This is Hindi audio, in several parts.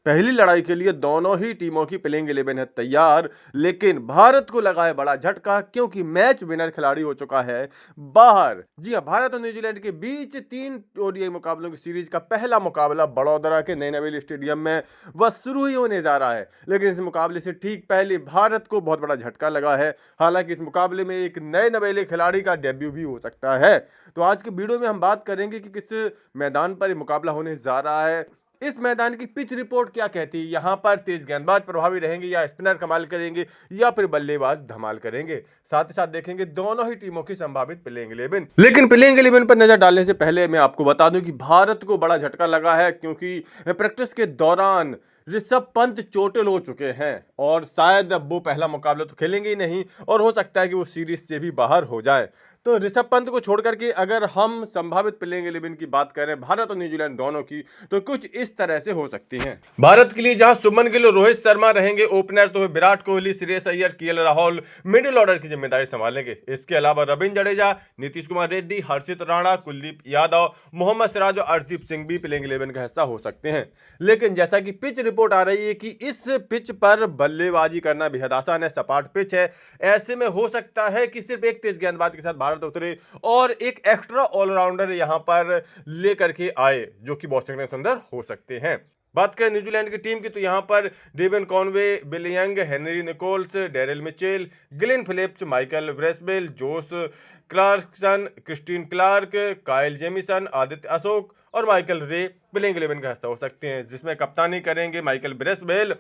पहली लड़ाई के लिए दोनों ही टीमों की प्लेइंग 11 है तैयार, लेकिन भारत को लगा है बड़ा झटका क्योंकि मैच विनर खिलाड़ी हो चुका है बाहर। जी हां, भारत और न्यूजीलैंड के बीच 3 ओडीआई मुकाबलों की सीरीज का पहला मुकाबला बड़ौदरा के नए नवेली स्टेडियम में वह शुरू ही होने जा रहा है। लेकिन इस मुकाबले से ठीक पहले भारत को बहुत बड़ा झटका लगा है। हालांकि इस मुकाबले में एक नए नवेले खिलाड़ी का डेब्यू भी हो सकता है। तो आज के वीडियो में हम बात करेंगे कि किस मैदान पर यह मुकाबला होने जा रहा है, इस मैदान की पिच रिपोर्ट क्या कहती है, यहां पर तेज गेंदबाज प्रभावी रहेंगे या स्पिनर कमाल करेंगे या फिर बल्लेबाज धमाल करेंगे। साथ ही साथ देखेंगे दोनों ही टीमों की संभावित प्लेइंग 11। लेकिन प्लेइंग 11 पर नजर डालने से पहले मैं आपको बता दूं कि भारत को बड़ा झटका लगा है क्योंकि प्रैक्टिस के दौरान ऋषभ पंत चोटिल हो चुके हैं और शायद अब वो पहला मुकाबला तो खेलेंगे ही नहीं और हो सकता है कि वो सीरीज से भी बाहर हो जाए। तो ऋषभ पंत को छोड़ करके अगर हम संभावित प्लेइंग 11 की बात करें भारत और न्यूजीलैंड दोनों की, तो कुछ इस तरह से हो सकती हैं। भारत के लिए जहां सुमन गिल और रोहित शर्मा रहेंगे ओपनर, तो Virat Kohli, Shreyas Iyer, KL Rahul middle order की जिम्मेदारी संभालेंगे। इसके अलावा रविंद्र जडेजा, नीतीश कुमार रेड्डी, हर्षित राणा, कुलदीप यादव, मोहम्मद सिराज और अर्शदीप सिंह भी प्लेइंग 11 का हिस्सा हो सकते हैं। लेकिन जैसा कि पिच रिपोर्ट आ रही है कि इस पिच पर बल्लेबाजी करना बेहद आसान है, सपाट पिच है। ऐसे में हो सकता है कि सिर्फ एक तेज गेंदबाज के साथ भारत उतरे और एक एक्स्ट्रा ऑलराउंडर यहां पर लेकर के आए जो कि वॉशिंगटन सुंदर हो सकते हैं। बात करें न्यूजीलैंड की टीम की, तो यहां पर Devon Conway, Bill Young, Henry Nicholls, Daryl Mitchell, Glenn Phillips, Michael Bracewell, Josh Clarkson, Kristian Clarke, Kyle Jamieson, Aditya Ashok और माइकल रे प्लेइंग 11 का हिस्सा हो सकते हैं, जिसमें कप्तानी करेंगे माइकल ब्रेसवेल।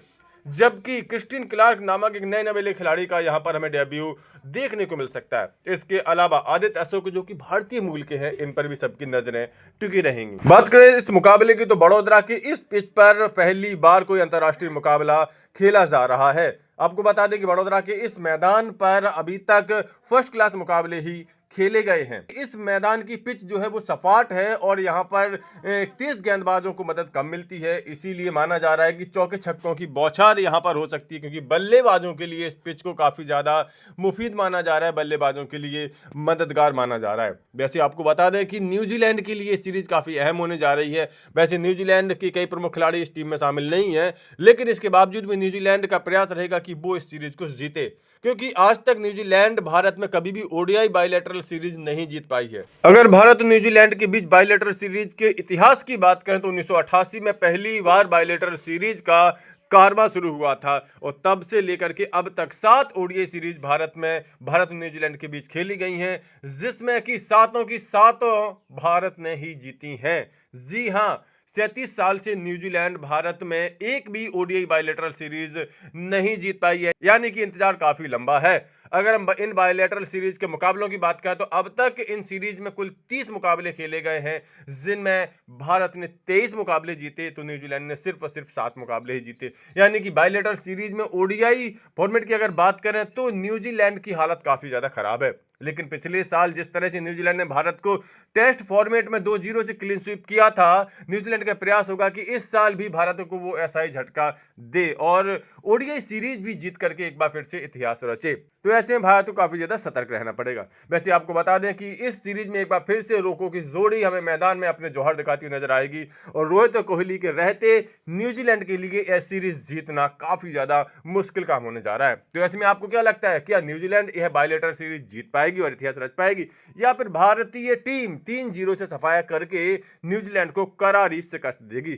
जबकि क्रिस्टीन क्लार्क नामक एक नए नवेले खिलाड़ी का यहां पर हमें डेब्यू देखने को मिल सकता है। इसके अलावा आदित्य अशोक जो कि भारतीय मूल के हैं, इन पर भी सबकी नजरें टिकी रहेंगी। बात करें इस मुकाबले की, तो बड़ौदरा की इस पिच पर पहली बार कोई अंतर्राष्ट्रीय मुकाबला खेला जा रहा है। आपको बता दें कि बड़ौदरा के इस मैदान पर अभी तक फर्स्ट क्लास मुकाबले ही खेले गए हैं। इस मैदान की पिच जो है वो सपाट है और यहाँ पर तेज गेंदबाजों को मदद कम मिलती है, इसीलिए माना जा रहा है कि चौके छक्कों की बौछार यहाँ पर हो सकती है, क्योंकि बल्लेबाजों के लिए इस पिच को काफी ज्यादा मुफीद माना जा रहा है, बल्लेबाजों के लिए मददगार माना जा रहा है। वैसे आपको बता दें कि न्यूजीलैंड के लिए सीरीज काफी अहम होने जा रही है। वैसे न्यूजीलैंड के कई प्रमुख खिलाड़ी इस टीम में शामिल नहीं है, लेकिन इसके बावजूद भी न्यूजीलैंड का प्रयास रहेगा कि वो इस सीरीज को जीते, क्योंकि आज तक न्यूजीलैंड भारत में कभी भी ओडीआई बायलैटरल सीरीज नहीं जीत पाई है। अगर भारत और न्यूजीलैंड के बीच बायलैटरल सीरीज के इतिहास की बात करें तो 1988 में पहली बार बायलैटरल सीरीज का कारवां शुरू हुआ था और तब से लेकर के अब तक 7 ओडीआई सीरीज भारत और न्यूजीलैंड के बीच खेली गई हैं, जिसमें कि सातों की सातों भारत ने ही जीती हैं। जी हां, 37 साल से न्यूजीलैंड भारत में एक भी ओडीआई बायलैटरल सीरीज नहीं जीत पाई है, यानी कि इंतजार काफी लंबा है। अगर हम इन बायलैटरल सीरीज के मुकाबलों की बात करें तो अब तक इन सीरीज में कुल 30 मुकाबले खेले गए हैं, जिनमें भारत ने 23 मुकाबले जीते तो न्यूजीलैंड ने सिर्फ और सिर्फ 7 मुकाबले ही जीते। यानी कि बायलैटरल सीरीज में ओडीआई फॉर्मेट की अगर बात करें तो न्यूजीलैंड की हालत काफी ज्यादा खराब है। लेकिन पिछले साल जिस तरह से न्यूजीलैंड ने भारत को टेस्ट फॉर्मेट में 2-0 से क्लीन स्वीप किया था, न्यूजीलैंड का प्रयास होगा कि इस साल भी भारत को वो ऐसा ही झटका दे और ओडीआई सीरीज भी जीत करके एक बार फिर से इतिहास रचे। तो ऐसे में भारत को काफी ज्यादा सतर्क रहना पड़ेगा। वैसे आपको बता दें कि इस सीरीज में एक बार फिर से रोको की जोड़ी हमें मैदान में अपने जौहर दिखाती हुई नजर आएगी और रोहित और कोहली के रहते न्यूजीलैंड के लिए यह सीरीज जीतना काफी ज्यादा मुश्किल काम होने जा रहा है। तो ऐसे में आपको क्या लगता है, क्या न्यूजीलैंड यह बायलैटरल सीरीज जीत पाएगी और इतिहास रच पाएगी, या फिर भारतीय टीम 3-0 से सफाया करके न्यूजीलैंड को करारी शिकस्त देगी?